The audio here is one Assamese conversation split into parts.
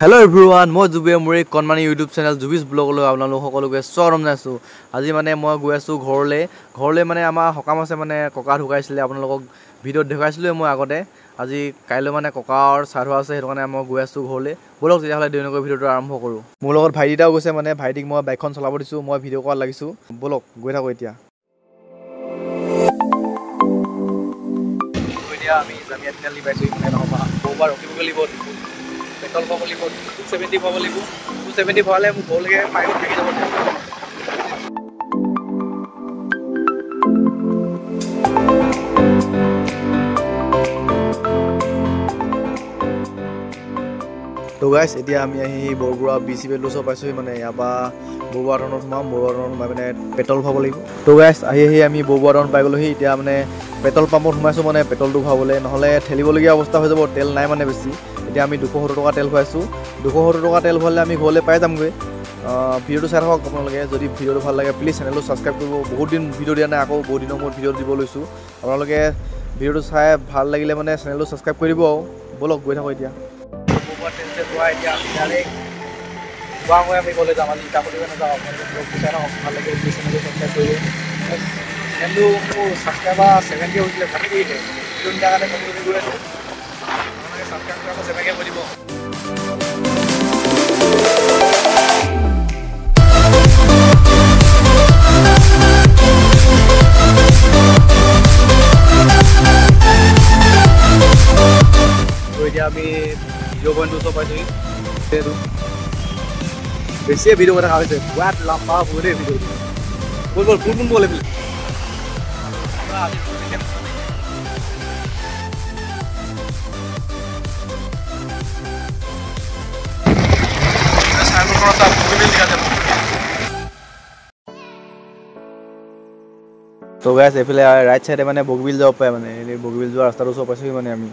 Hello everyone, মই জুবি মোৰ কনমানি ইউটিউব চেনেল জুবিস ব্লগলৈ আপোনালোক সকলোকে স্বাগতম জনাইছো। আজি মানে মই গৈ আছো ঘৰলে মানে আমাৰ হকাম আছে মানে ককা ঢুকাইছিলে আপোনালোকক ভিডিঅ'ত দেখাইছিলো মই আগতে। আজি কাইলৈ মানে ককাৰ শ্ৰাদ্ধ আছে হেতু কাৰণে মই গৈ আছো ঘৰলে। বলক তেতিয়া হলে দেউনকৈ ভিডিঅ'টো আৰম্ভ কৰো। মোৰ লগত ভাইটিটাও গৈছে মানে ভাইটিক মই বাইকখন চলাব দিছো, মই ভিডিঅ' কৰাত লাগিছো। বলক গৈ থাকো এতিয়া। এতিয়া আমি জামিয়া তিনিআলি পাইছো মানে নহবা বহুবাৰ ৰখিব লাগিব। পেট্ৰল পাব লাগিব 270 পাব লাগিব 270 ভৰালে মোক ঘৰলৈকে পাই থাকি যাব। তো গাইছ এতিয়া আমি আহি বৰবৰুৱা BC পেট্ৰল ওচৰ পাইছোহি মানে ইয়াৰ পৰা বৰবৰুৱা টাউনত সোমাম। বৰবৰুৱা টাউনত সোমাই মানে পেট্ৰল ভৰাব লাগিব। তো গাইছ আহি আমি বৰবৰুৱা টাউন পাই গ'লোহি। এতিয়া মানে পেট্ৰল পাম্পত সোমাইছো মানে পেট্ৰলটো ভৰাবলৈ, নহ'লে ঠেলিবলগীয়া অৱস্থা হৈ যাব। তেল নাই মানে বেছি। এতিয়া আমি 270 টকা তেল ভৰাইছোঁ। 270 টকা তেল ভৰালে আমি ঘৰলৈ পাই যামগৈ। ভিডিঅ'টো চাই থাকক আপোনালোকে। যদি ভিডিঅ'টো ভাল লাগে প্লিজ চেনেলটো ছাবস্ক্ৰাইব কৰিব। বহুত দিন ভিডিঅ' দিয়া নাই, আকৌ বহুত দিনৰ মূৰত ভিডিঅ' দিব লৈছোঁ। আপোনালোকে ভিডিঅ'টো চাই ভাল লাগিলে মানে চেনেলটো ছাবস্ক্ৰাইব কৰি দিব আৰু। বলক গৈ থাকোঁ এতিয়া। এতিয়া আমি ঘৰলৈ যাম। আজি ইটাপতি নাযাওঁ। আপোনালোকে চাই থাকক ভাল লাগে প্লিজ চেনেলটো ছাবস্ক্ৰাইব কৰিব। চেনেলটো মোৰ ছাবস্ক্ৰাইবাৰ 70 হৈছিলে, ভাবি দিলে ভিডিঅ' দিয়াৰ কাৰণে কমি গৈ আছে। আপোনালোকে ছাবস্ক্ৰাইব কৰা আকৌ 7কে কৰি দিব। এতিয়া আমি ভিডিঅ' পইণ্টটো ওচৰ পাইছোঁহি। বেছিয়ে ভিডিঅ' কথা হৈছে বিৰাট লম্বা বহুত ভিডিঅ' বল কোন বলে বোলে তো গাইছ এইফালে ৰাইট চাইডে মানে বগবিল যাব পাৰে মানে এই বগবিল যোৱা ৰাস্তাটো ওচৰ পাইছোহি মানে আমি।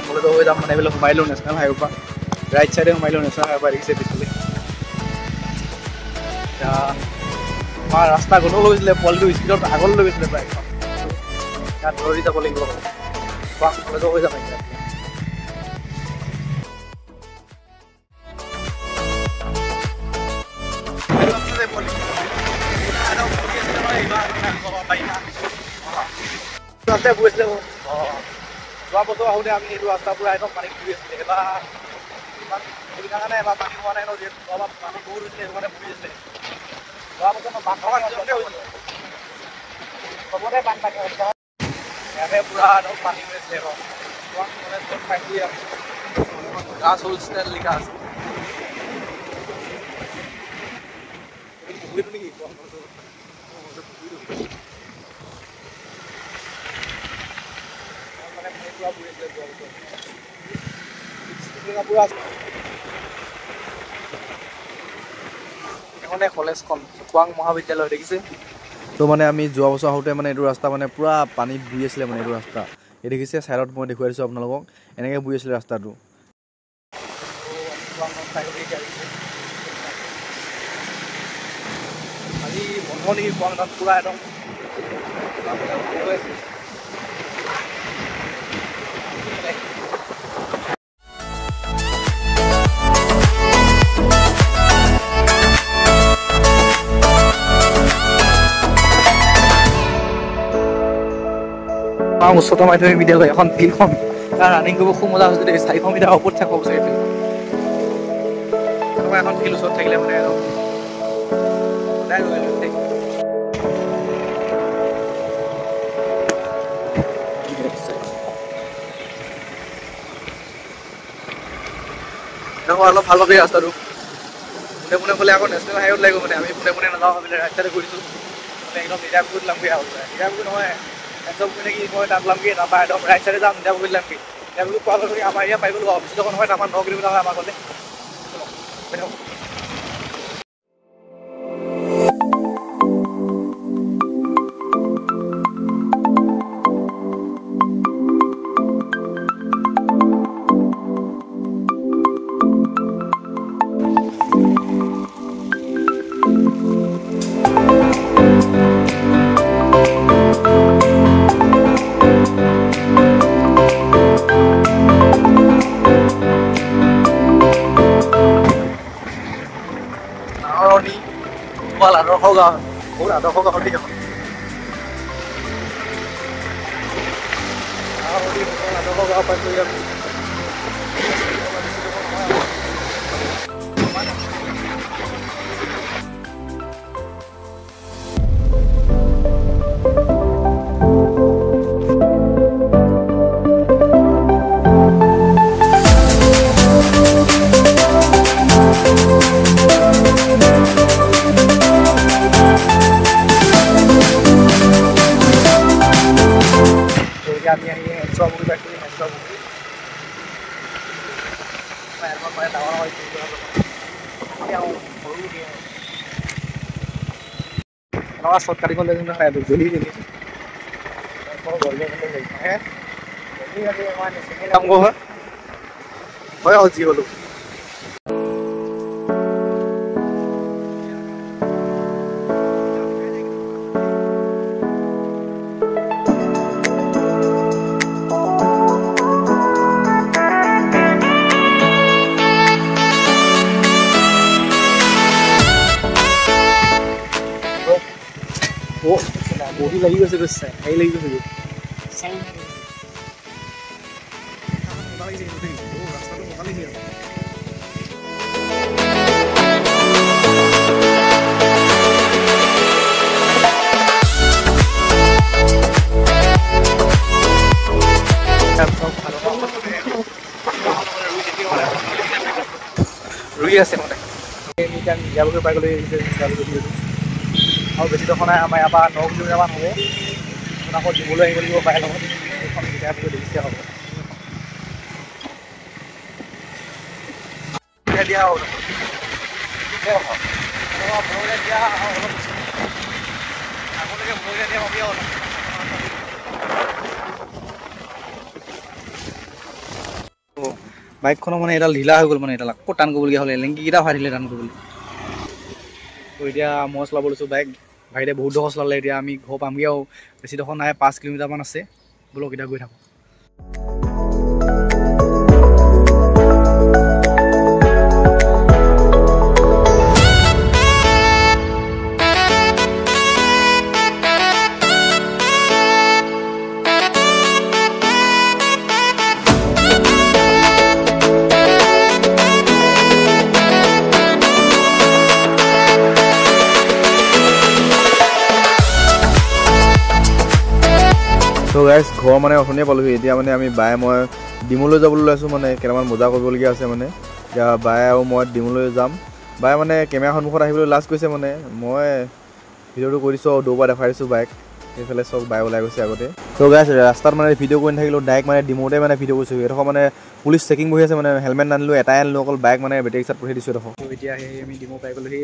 কলেজৰ হৈ যাম মানে এইবিলাক সোমাইলোঁ নেশ্যনেল হাইৱেৰ পৰা ৰাইট চাইডে সোমাইলোঁ নেশ্যনেল হাইৱেৰ পৰা দেখিছে পিছফালে। এতিয়া আমাৰ ৰাস্তা গ'লেও গৈছিলে পোৱালিটো স্পীডত আগলৈ লৈ গৈছিলে প্ৰায় ইয়াত ধৰি যাব লাগিব কলেজৰ হৈ যাম এতিয়া। গৈছিলে যোৱা বছৰ আহোঁতে আমি এইটো ৰাস্তাৰ পৰা একদম পানী ঘূৰি আছিলে। এবাৰ ইমান সুবিধাৰ কাৰণে এবাৰ পানী হোৱা নাই ন, যিহেতু অলপ পানী বহুত হৈছিলে সেইটো কাৰণে ঘূৰি আছিলে। যোৱা বছৰ বান থকা নিচিনাকৈ হৈছিলে, চবতে বানপানী হৈছিলে। ইয়াতে পুৰা একদম পানী হৈ আছিলে। পাইছোঁহি আমি গাছ হোলষ্টেল লিখা আছে পুখুৰীটো নেকি এইখনে কলেজখন খোৱাং মহাবিদ্যালয় দেখিছে। তো মানে আমি যোৱা বছৰ আহোঁতে মানে এইটো ৰাস্তা মানে পূৰা পানীত বুৰি আছিলে মানে এইটো ৰাস্তা। এই দেখিছে চাইডত মই দেখুৱাই দিছোঁ আপোনালোকক, এনেকৈ বুৰি আছিলে ৰাস্তাটো। আজি বন্ধ নেকি খোৱাং তাত পূৰা একদম উচ্চতৰ মাধ্যমিক বিদ্যালয় এখন ফিল্ডখন তাৰ ৰানিং কৰিব খুব মজা হৈছে দেই। 400 মিটাৰ ওপৰত থাকিব চাগে ফিল্ড। এনেকুৱা এখন ফিল্ড ওচৰত থাকিলে মানে একদম সদায় ৰৈ লৈ দেই। অলপ ভাল লাগে ৰাস্তাটো। পোনে পোনে গ'লে আকৌ নেশ্যনেল হাইৱেত লাগিব মানে আমি পোনে পোনে নাযাওঁ ভাবিলে ৰাইট চাইডে কৰিছোঁ মানে একদম নিজাপুৰ লামগৈ আৰু নিজাপুৰ নহয় চব মানে কি মই তাত লামগৈ তাৰপৰা একদম ৰাইট চাইডে যাম নিজাপুৰ লামগৈ। নিজাপুৰ পোৱাৰ লগে আমাৰ ইয়াত পাই গ'লো অফিচত নহয় তাৰপৰা 9 কিলোমিটাৰ হয় আমাৰ গ'লে। আদৰ্শ গাঁও বহুত আদৰ্শ গাঁও দেই এখন আদৰ্শ গাঁও পাইছোঁ ইয়াত। আমি আহি হেণ্ডচাবুকি পাইছোঁ। হেণ্ডচাবুকি এখন মানে ডাঙৰ হয় এনেকুৱা শ্বৰ্ট কাটিখন লৈ খাই জ্বলি জ্বলি হয় হ'ল যি হ'লো। বহি লাগি গৈছে হেৰি লাগি গৈছে ৰাস্তাটো মজা লাগিছে। ৰুই আছে মানে এতিয়া নিজাবুকি পাই গ'লে আৰু বেছি দখৰ নাই আমাৰ ইয়াৰ পৰা 9 কিলোমিটাৰমান হ'ব। আকৌ দিবলৈ আহিব লাগিব পাই লগত এইখন নিজাবুকি দেখিছে হ'ব দিয়া হ'ব দিয়া আগলৈকে মৰিলে দিয়া হ'বি আৰু বাইকখনৰ মানে এডাল ঢিলা হৈ গ'ল মানে এডাল আকৌ টান কৰিবলগীয়া হ'লে লেংকিকেইটা ভৰাই দিলে টান কৰিবলৈ। তো এতিয়া মই চলাব লৈছোঁ বাইক। ভাইটিয়ে বহুত ডোখৰ চলালে। এতিয়া আমি ঘৰ পামগৈ আৰু বেছি ডোখৰ নাই 5 কিলোমিটাৰমান আছে। ব'লক এতিয়া গৈ থাকোঁ। তো গাইজ ঘৰ মানে অথনিয়ে পালোহি। এতিয়া মানে আমি বায়ে মই ডিমুলৈ যাবলৈ লৈছোঁ মানে কেইটামান বজাৰ কৰিবলগীয়া আছে মানে। এতিয়া বায়ে আৰু মই ডিমুলৈ যাম। বায়ে মানে কেমেৰা সন্মুখত আহিবলৈ লাজ কৰিছে মানে মই ভিডিঅ'টো কৰি দিছোঁ আৰু দৌৰ পৰা দেখাই দিছোঁ বাইক। এইফালে চব বাইক ওলাই গৈছে আগতে তো গাইছ ৰাস্তাত মানে ভিডিঅ' কৰি নাথাকিলেও ডাইৰেক্ট মানে ডিমোতে মানে ভিডিঅ' কৰিছোঁ এডোখৰ মানে পুলিচ চেকিং বহি আছে মানে হেলমেট নানিলোঁ এটাই আনিলোঁ অকল বাইক মানে বেটেৰী ৰিক্সাত পঠাই দিছোঁ এডোখৰ তো এতিয়া সেই আমি ডিমো পাই গ'লোঁ সেই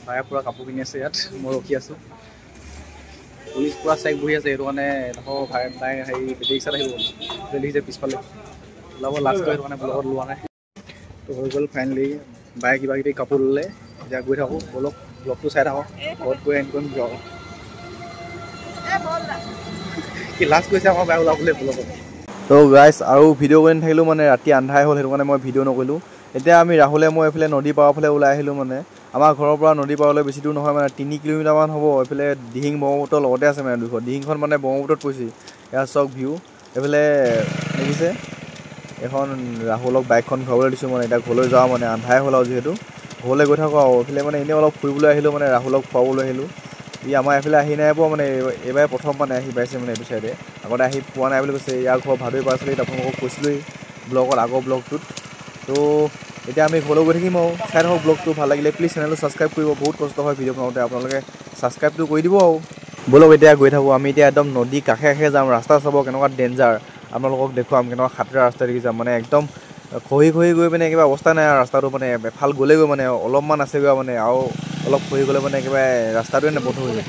বাইৰে পূৰা কাপোৰ কিনি আছে ইয়াত মই ৰখি আছোঁ পুলিচ পূৰা চেক বহি আছে সেইটো কাৰণে এডোখৰ বাই হেৰি বেটেৰী ৰিক্সাত আহিব দেখিছে পিছফালে ওলাব লাষ্ট সেইটো কাৰণে ব্লগত লোৱা নাই তো হৈ গ'ল ফাইনেলি বাই কিবা কিবি কাপোৰ ল'লে এতিয়া গৈ থাকোঁ বলক ব্লগটো চাই থাকক ঘৰত গৈ এণ্ড কৰিম ব্লগ কি লাষ্ট কৈছে আমাৰ বাই ওলাবলৈ ব্লগত তো গাইছ আৰু ভিডিঅ' কৰি নাথাকিলেও মানে ৰাতি আন্ধাৰ হ'ল সেইটো কাৰণে মই ভিডিঅ' নকৰিলোঁ এতিয়া আমি ৰাহুলে মই এইফালে নদী পাৰৰ ফালে ওলাই আহিলোঁ মানে আমাৰ ঘৰৰ পৰা নদী পাৰলৈ বেছি দূৰ নহয় মানে 3 কিলোমিটাৰমান হ'ব এইফালে দিহিং ব্ৰহ্মপুত্ৰ লগতে আছে মানে দিহিংখন মানে ব্ৰহ্মপুত্ৰত পৰিছে ইয়াৰ চক ভিউ এইফালে দেখিছে এখন ৰাহুলক বাইকখন ঘৰলৈ দিছোঁ মানে এতিয়া ঘৰলৈ যাওঁ মানে আন্ধাৰ হ'ল আৰু যিহেতু ঘৰলৈ গৈ থাকোঁ আৰু এইফালে মানে এনেই অলপ ফুৰিবলৈ আহিলোঁ মানে ৰাহুলক খুৱাবলৈ আহিলোঁ ই আমাৰ এইফালে আহি নাই পোৱা মানে এইবাৰ প্ৰথম মানে আহি পাইছে মানে এইটো চাইডে আগতে আহি পোৱা নাই বুলি কৈছে ইয়াৰ ঘৰ ভাদৈ পাৰ্চেলিত আপোনালোকক কৈছিলোঁৱেই ব্লগত আগৰ ব্লগটোত তো এতিয়া আমি ঘৰলৈ গৈ থাকিম আৰু চাই থাকক ব্লগটো ভাল লাগিলে প্লিজ চেনেলটো ছাবস্ক্ৰাইব কৰিব বহুত কষ্ট হয় ভিডিঅ' বনাওঁতে আপোনালোকে ছাবস্ক্ৰাইবটো কৰি দিব আৰু ব'লক এতিয়া গৈ থাকোঁ আমি এতিয়া একদম নদী কাষে কাষে যাম ৰাস্তা চাব কেনেকুৱা ডেঞ্জাৰ আপোনালোকক দেখুৱাম কেনেকুৱা খাতৰা ৰাস্তা দেখি যাম মানে একদম খহি খহি গৈ মানে একেবাৰে অৱস্থা নাই আৰু ৰাস্তাটো মানে এফাল গ'লেগৈ মানে অলপমান আছেগৈ মানে আৰু অলপ খহি গ'লে মানে একেবাৰে ৰাস্তাটোৱে নবন্ধ হৈ যায়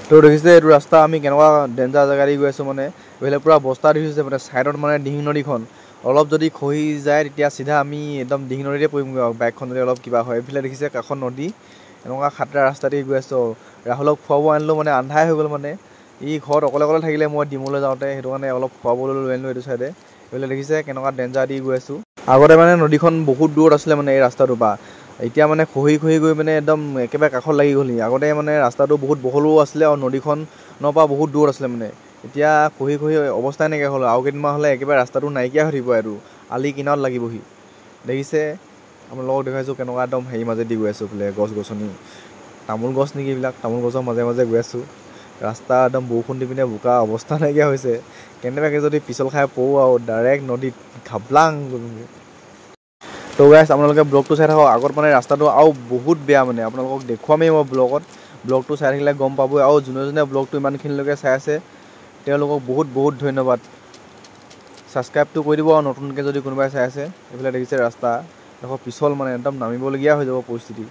তো দেখিছে এইটো ৰাস্তা আমি কেনেকুৱা ডেঞ্জাৰ জেগা দি গৈ আছোঁ মানে এইফালে পূৰা বস্তা দেখিছে মানে ছাইডত মানে দিহিং নদীখন অলপ যদি খহি যায় তেতিয়া চিধা আমি একদম দিহিং নদীতে পৰিমগৈ আৰু বাইকখন যদি অলপ কিবা হয় এইফালে দেখিছে কাষত নদী এনেকুৱা খাতৰা ৰাস্তা দি গৈ আছোঁ ৰাহুলক খুৱাব আনিলোঁ মানে আন্ধাৰ হৈ গ'ল মানে ই ঘৰত অকলে অকলে থাকিলে মই ডিমোলৈ যাওঁতে সেইটো কাৰণে অলপ খুৱাবলৈ লৈ আনিলোঁ এইটো চাইডে এইফালে দেখিছে কেনেকুৱা ডেঞ্জাৰ দি গৈ আছোঁ আগতে মানে নদীখন বহুত দূৰত আছিলে মানে এই ৰাস্তাটোৰ পৰা এতিয়া মানে খহি খহি গৈ মানে একদম একেবাৰে কাষত লাগি গ'লহি আগতে মানে ৰাস্তাটো বহুত বহলো আছিলে আৰু নদীখনৰ পৰা বহুত দূৰত আছিলে মানে এতিয়া খহি খহি অৱস্থাই নাইকিয়া হ'ল আৰু কেইদিনমান হ'লে একেবাৰে ৰাস্তাটো নাইকিয়া হৈ থাকিব আৰু আলি কিনাৰত লাগিবহি দেখিছে আমাৰ লগত দেখাইছোঁ কেনেকুৱা একদম হেৰি মাজেদি গৈ আছোঁ বোলে গছ গছনি তামোল গছ নেকি এইবিলাক তামোল গছৰ মাজে মাজে গৈ আছোঁ ৰাস্তা একদম বৰষুণ দি পিনে বোকা অৱস্থা নাইকিয়া হৈছে কেনেবাকৈ যদি পিছল খাই পৰোঁ আৰু ডাইৰেক্ট নদীত ঘাপলাং গ'লগৈ তো গাইছ আপোনালোকে ব্লগটো চাই থাকক আগত মানে ৰাস্তাটো আৰু বহুত বেয়া মানে আপোনালোকক দেখুৱামেই মই ব্লগটো চাই থাকিলে গম পাবই আৰু যোনে যোনে ব্লগটো ইমানখিনিলৈকে চাই আছে তেওঁলোকক বহুত বহুত ধন্যবাদ ছাবস্ক্ৰাইবটো কৰি দিব আৰু নতুনকৈ যদি কোনোবাই চাই আছে এইফালে দেখিছে ৰাস্তা দেখোন পিছল মানে একদম নামিবলগীয়া হৈ যাব পৰিস্থিতি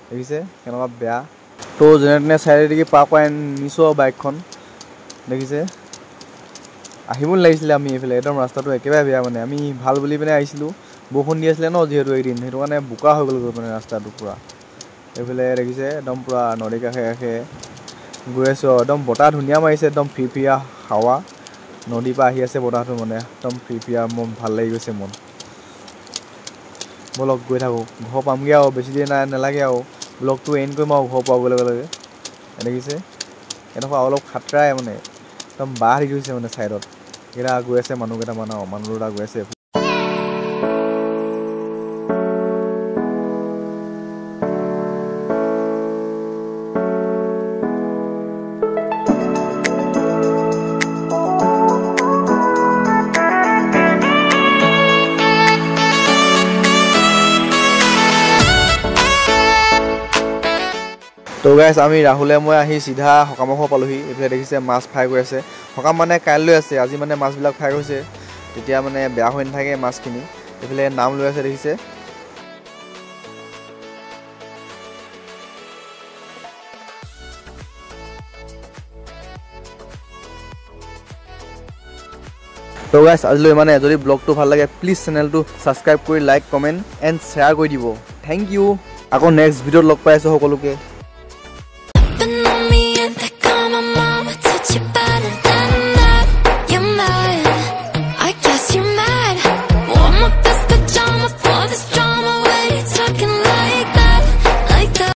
দেখিছে কেনেকুৱা বেয়া তো যেনে তেনে চাইডেদি পাৰ কৰাই নিছোঁ আৰু বাইকখন দেখিছে আহিব নালাগিছিলে আমি এইফালে একদম ৰাস্তাটো একেবাৰে বেয়া মানে আমি ভাল বুলি পিনে আহিছিলোঁ বৰষুণ দি আছিলে ন যিহেতু এইদিন সেইটো কাৰণে বোকা হৈ গ'লগৈ মানে ৰাস্তাটো পূৰা এইফালে দেখিছে একদম পূৰা নদী কাষে কাষে গৈ আছোঁ একদম বতাহ ধুনীয়া মাৰিছে একদম ফিৰফিৰীয়া হাৱা নদীৰ পৰা আহি আছে বতাহটো মানে একদম ফিৰফিৰীয়া মন ভাল লাগি গৈছে মন ব'লক গৈ থাকোঁ ঘৰ পামগৈ আৰু বেছি দেৰি নালাগে আৰু ব্লগটো এণ্ড কৰিম আৰু ঘৰ পাবলৈ গ'লে দেখিছে এনেকুৱা অলপ খাতৰাই মানে একদম বাঁহ দি গৈছে মানে ছাইডত কেইটা গৈ আছে মানুহ কেইটামান আৰু মানুহ দুটা গৈ আছে তো গাইছ আমি ৰাহুলে মই আহি চিধা সকামৰ ঘৰ পালোহি এইফালে দেখিছে মাছ ফ্ৰাই কৰি আছে সকাম মানে কাইলৈ আছে আজি মানে মাছবিলাক ফ্ৰাই হৈছে তেতিয়া মানে বেয়া হৈ নাথাকে মাছখিনি এইফালে নাম লৈ আছে দেখিছে তো গাইছ আজিলৈ মানে যদি ব্লগটো ভাল লাগে প্লিজ চেনেলটো ছাবস্ক্ৰাইব কৰি লাইক কমেণ্ট এণ্ড শ্বেয়াৰ কৰি দিব থেংক ইউ আকৌ নেক্সট ভিডিঅ'ত লগ পাই আছোঁ সকলোকে